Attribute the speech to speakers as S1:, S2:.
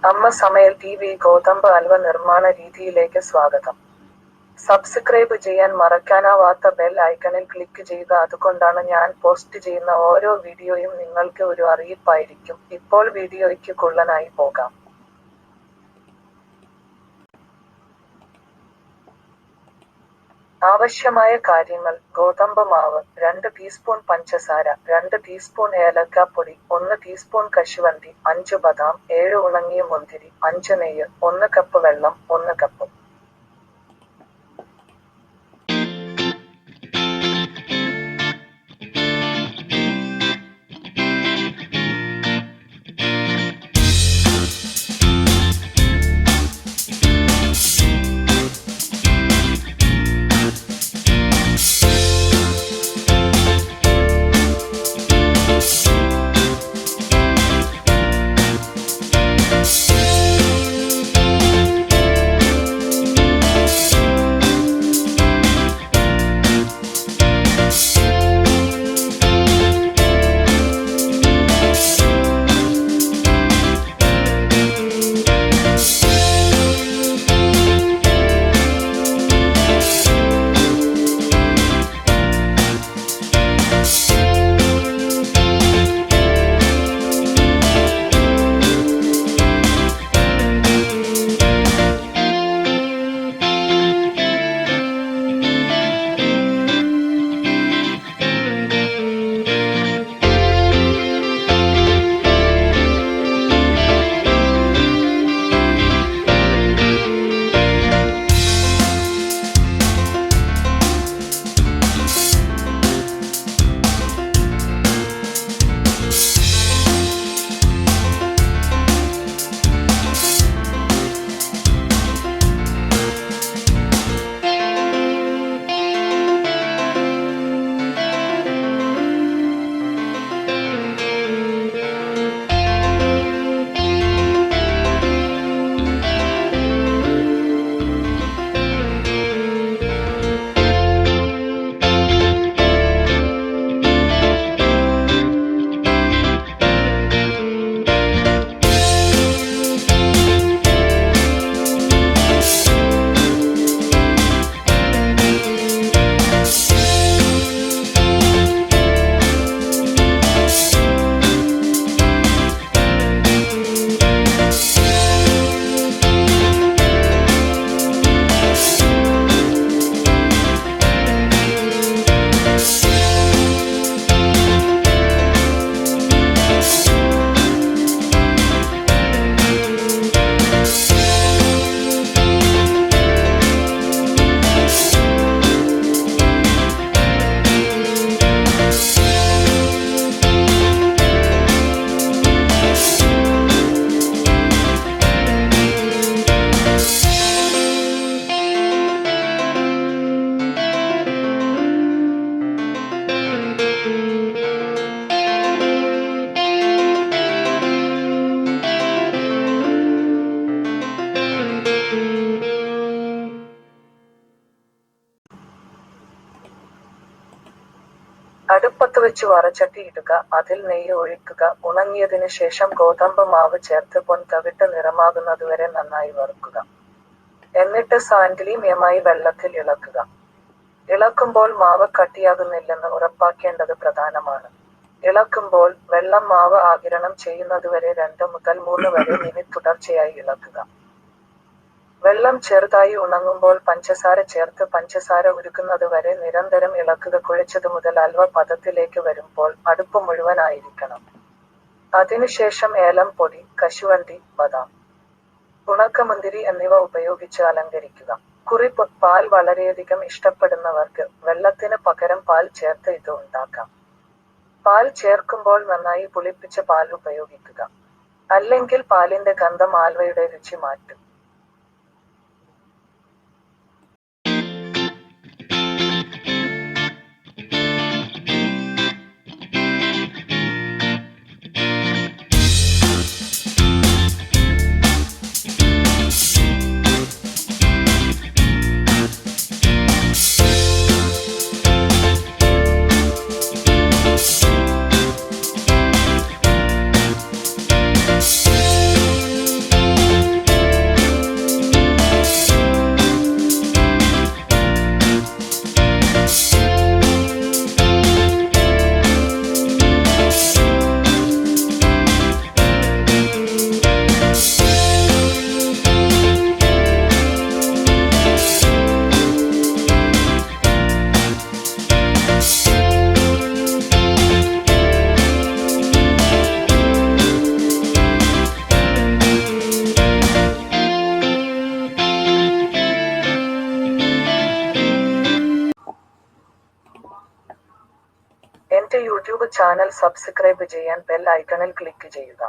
S1: അമ്മ സமைയൽ ടിവി ഗോതമ്പ് ഹൽവ നിർമ്മാണ രീതിയിലേക്ക് സ്വാഗതം. സബ്സ്ക്രൈബ് ചെയ്യാൻ മറക്കാനാവാത്ത ബെൽ ഐക്കണിൽ ക്ലിക്ക് ചെയ്യുക. അതുകൊണ്ടാണ് ഞാൻ പോസ്റ്റ് ചെയ്യുന്ന ഓരോ വീഡിയോയും നിങ്ങൾക്ക് ഒരു അറിയിപ്പായിരിക്കും. ഇപ്പോൾ വീഡിയോയ്ക്ക് കൊള്ളനായി പോകാം. ആവശ്യമായ കാര്യങ്ങൾ: ഗോതമ്പ് മാവ് 2 ടീസ്പൂൺ, പഞ്ചസാര 2 ടീസ്പൂൺ, ഏലക്കാപ്പൊടി 1 ടീസ്പൂൺ, കശുവണ്ടി 5 ബദാം 7 ഉണങ്ങിയ മുന്തിരി 5 നെയ്യ് 1 കപ്പ് വെള്ളം 1 കപ്പ്. അടുപ്പത്ത് വെച്ച് വറചട്ടി ഇടുക. അതിൽ നെയ്യ് ഒഴിക്കുക. ഉണങ്ങിയതിന് ശേഷം ഗോതമ്പ് മാവ് ചേർത്ത് പൊൻതവിട്ട് നിറമാകുന്നതുവരെ നന്നായി വറുക്കുക. എന്നിട്ട് സാൻഡ്ലിമയമായി വെള്ളത്തിൽ ഇളക്കുക. ഇളക്കുമ്പോൾ മാവ് കട്ടിയാകുന്നില്ലെന്ന് ഉറപ്പാക്കേണ്ടത് പ്രധാനമാണ്. ഇളക്കുമ്പോൾ വെള്ളം മാവ് ആഗിരണം ചെയ്യുന്നതുവരെ 2 മുതൽ 3 വരെ മിനിറ്റ് തുടർച്ചയായി ഇളക്കുക. വെള്ളം ചെറുതായി ഉണങ്ങുമ്പോൾ പഞ്ചസാര ചേർത്ത് പഞ്ചസാര ഉരുകുന്നതുവരെ നിരന്തരം ഇളക്കുക. കുഴച്ചതു മുതൽ ഹൽവ പദത്തിലേക്ക് വരുമ്പോൾ അടുപ്പ് മുഴുവനായിരിക്കണം. അതിനുശേഷം ഏലം പൊടി, കശുവണ്ടി, ബദാം, ഉണക്കമുന്തിരി എന്നിവ ഉപയോഗിച്ച് അലങ്കരിക്കുക. കുറിപ്പ്: പാൽ വളരെയധികം ഇഷ്ടപ്പെടുന്നവർക്ക് വെള്ളത്തിന് പകരം പാൽ ചേർത്ത് ഇത് ഉണ്ടാക്കാം. പാൽ ചേർക്കുമ്പോൾ നന്നായി പുളിപ്പിച്ച പാൽ ഉപയോഗിക്കുക. അല്ലെങ്കിൽ പാലിന്റെ ഗന്ധം ഹൽവയുടെ രുചി മാറ്റും. ചാനൽ സബ്സ്ക്രൈബ് ചെയ്യാൻ ബെൽ ഐക്കണിൽ ക്ലിക്ക് ചെയ്യുക.